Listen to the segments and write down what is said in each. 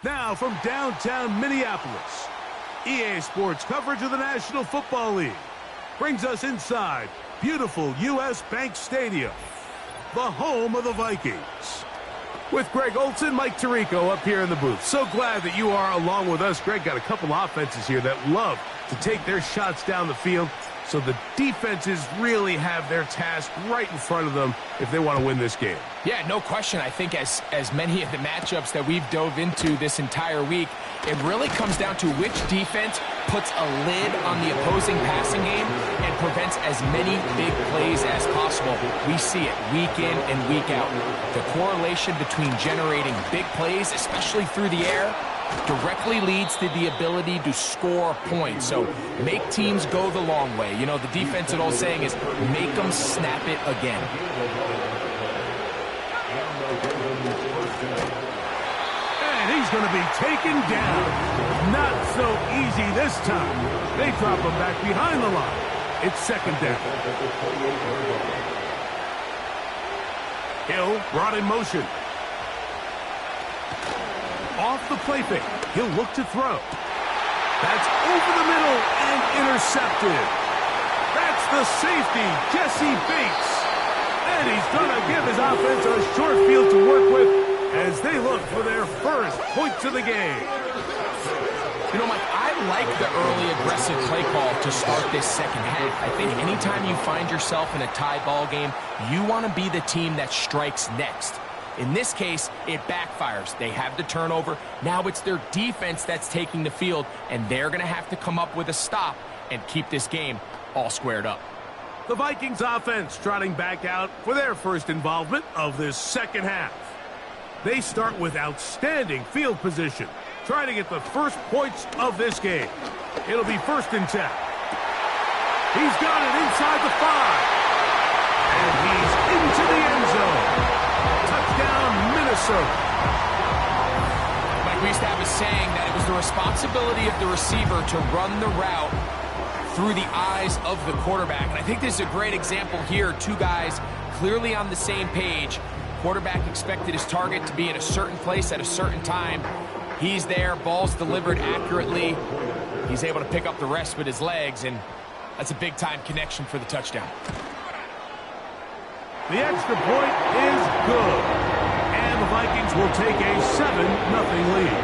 Now from downtown Minneapolis, EA Sports coverage of the National Football League brings us inside beautiful U.S. Bank Stadium, the home of the Vikings. With Greg Olson, Mike Tirico up here in the booth. So glad that you are along with us. Greg got a couple offenses here that love to take their shots down the field, so the defenses really have their task right in front of them if they want to win this game. Yeah, no question. I think as many of the matchups that we've dove into this entire week, it really comes down to which defense puts a lid on the opposing passing game and prevents as many big plays as possible. We see it week in and week out. The correlation between generating big plays, especially through the air, directly leads to the ability to score points. So make teams go the long way. You know, the defense, an old saying is, make them snap it again. And he's going to be taken down. Not so easy this time. They drop him back behind the line. It's second down. Hill brought in motion. Off the play fake. He'll look to throw. That's over the middle and intercepted. That's the safety, Jesse Bates. And he's going to give his offense a short field to work with as they look for their first points of the game. You know, Mike, I like the early aggressive play call to start this second half. I think anytime you find yourself in a tie ball game, you want to be the team that strikes next. In this case, it backfires. They have the turnover. Now it's their defense that's taking the field, and they're going to have to come up with a stop and keep this game all squared up. The Vikings offense trotting back out for their first involvement of this second half. They start with outstanding field position, trying to get the first points of this game. It'll be 1st and 10. He's got it inside the 5. And he's into the end zone. Touchdown, Minnesota. Mike, we used to have a saying that it was the responsibility of the receiver to run the route through the eyes of the quarterback. And I think this is a great example here. Two guys clearly on the same page. Quarterback expected his target to be in a certain place at a certain time. He's there, ball's delivered accurately. He's able to pick up the rest with his legs, and that's a big-time connection for the touchdown. The extra point is good. And the Vikings will take a 7-0 lead.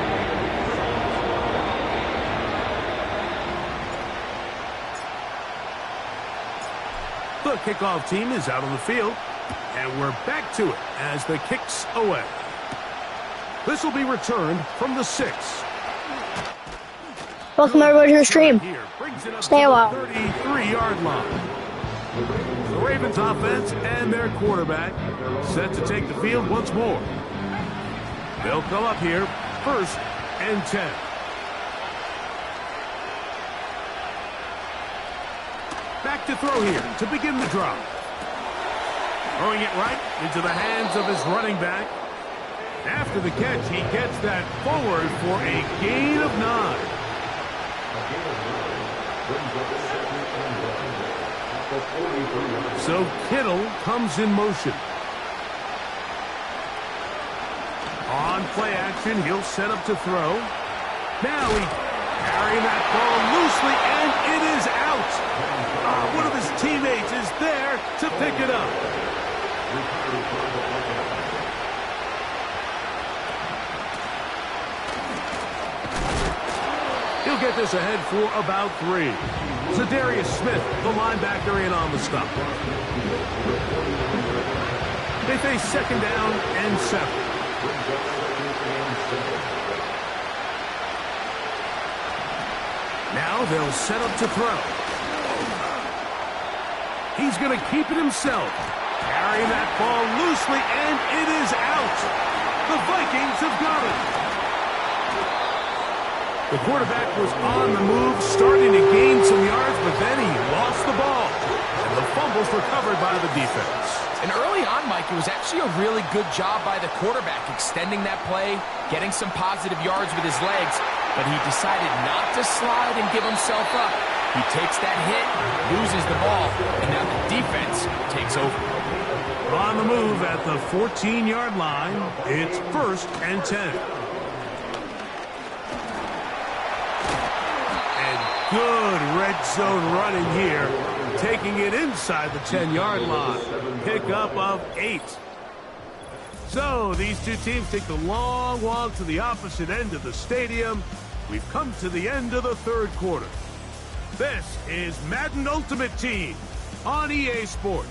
The kickoff team is out on the field. And we're back to it as the kick's away. This will be returned from the 6. Welcome everybody to the stream. Stay a while. 33-yard line. The Ravens offense and their quarterback set to take the field once more. They'll come up here 1st and 10. Back to throw here to begin the drive. Throwing it right into the hands of his running back. After the catch, he gets that forward for a gain of 9. So Kittle comes in motion. On play action, he'll set up to throw. Now he carrying that ball loosely, and it is out. One of his teammates is there to pick it up. He'll get this ahead for about 3. Zadarius Smith, the linebacker, in on the stop. They face 2nd down and 7. Now they'll set up to throw. He's going to keep it himself. Carrying that ball loosely, and it is out. The Vikings have got it. The quarterback was on the move, starting to gain some yards, but then he lost the ball. And the fumble's recovered by the defense. And early on, Mike, it was actually a really good job by the quarterback extending that play, getting some positive yards with his legs, but he decided not to slide and give himself up. He takes that hit, loses the ball, and now the defense takes over. On the move at the 14-yard line, it's 1st and 10. Good red zone running here, taking it inside the 10-yard line. Pickup of 8. So these two teams take the long walk to the opposite end of the stadium. We've come to the end of the third quarter. This is Madden Ultimate Team on EA Sports.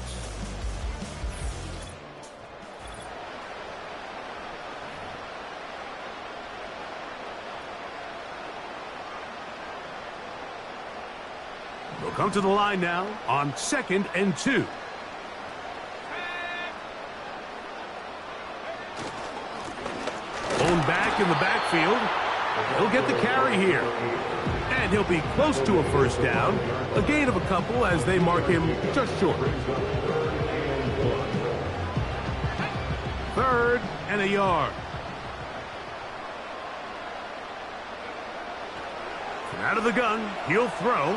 We'll come to the line now on 2nd and 2. Blown back in the backfield. He'll get the carry here. And he'll be close to a first down. A gain of a couple as they mark him just short. 3rd and a yard. And out of the gun, he'll throw.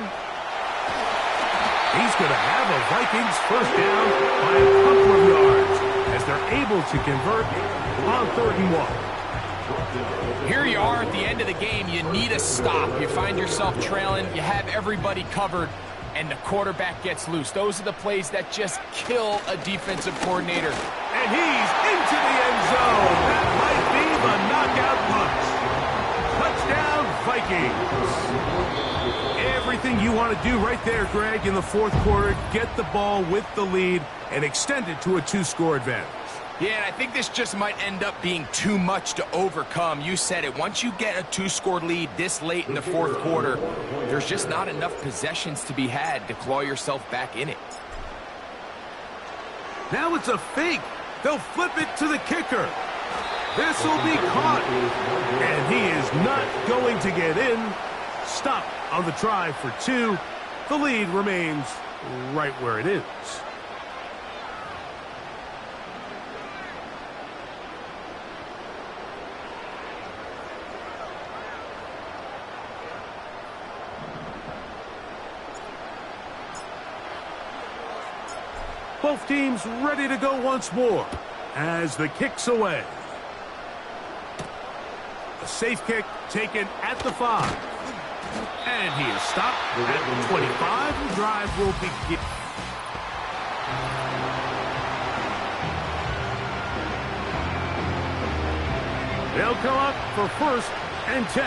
He's going to have a Vikings first down by a couple of yards as they're able to convert on 3rd and 1. Here you are at the end of the game. You need a stop. You find yourself trailing. You have everybody covered, and the quarterback gets loose. Those are the plays that just kill a defensive coordinator. And he's into the end zone. That might be the knockout punch. Touchdown, Vikings. Everything you want to do right there, Greg, in the fourth quarter. Get the ball with the lead and extend it to a 2-score advantage. Yeah, and I think this just might end up being too much to overcome. You said it. Once you get a 2-score lead this late in the fourth quarter, there's just not enough possessions to be had to claw yourself back in it. Now it's a fake. They'll flip it to the kicker. This will be caught. And he is not going to get in. Stop on the try for 2. The lead remains right where it is. Both teams ready to go once more as the kick's away. A safe kick taken at the 5. And he is stopped at the 25. The drive will begin. They'll come up for 1st and 10.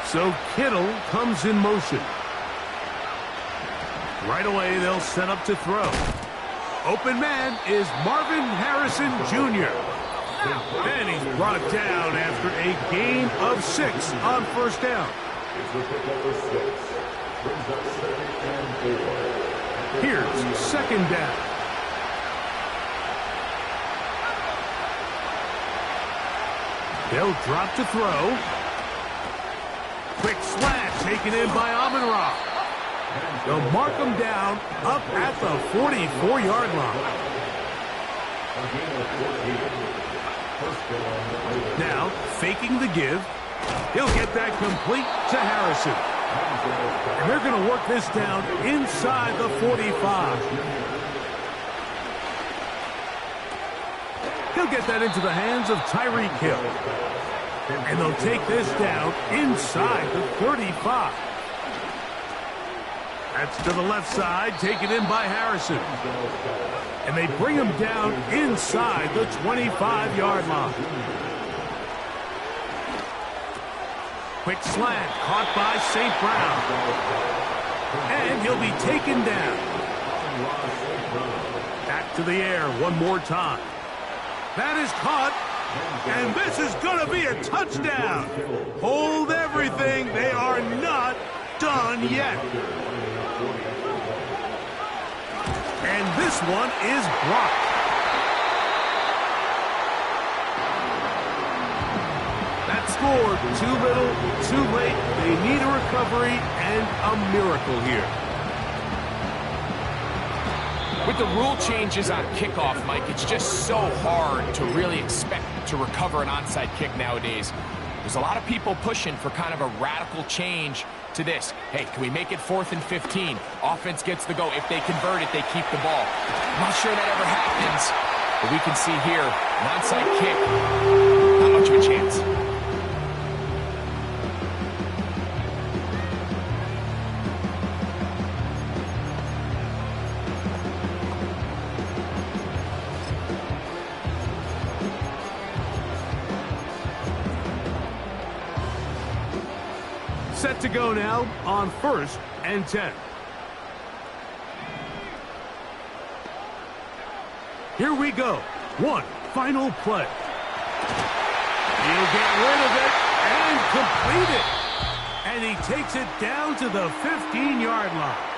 So Kittle comes in motion. Right away, they'll set up to throw. Open man is Marvin Harrison Jr. And he's brought down after a gain of 6 on first down. Here's 2nd down. They'll drop to throw. Quick slant taken in by Amon-Ra. They'll mark him down up at the 44-yard line. Now, faking the give. He'll get that complete to Harrison. And they're going to work this down inside the 45. He'll get that into the hands of Tyreek Hill. And they'll take this down inside the 35. That's to the left side, taken in by Harrison. And they bring him down inside the 25-yard line. Quick slant caught by St. Brown. And he'll be taken down. Back to the air one more time. That is caught. And this is going to be a touchdown. Hold everything. They are not done yet. And this one is blocked. That scored too little, too late. They need a recovery and a miracle here. With the rule changes on kickoff, Mike, it's just so hard to really expect to recover an onside kick nowadays. There's a lot of people pushing for kind of a radical change to this. Hey, can we make it 4th and 15? Offense gets the go. If they convert it, they keep the ball. I'm not sure that ever happens, but we can see here, an onside kick, not much of a chance. Set to go now on 1st and 10. Here we go. One final play. He'll get rid of it and complete it. And he takes it down to the 15-yard line.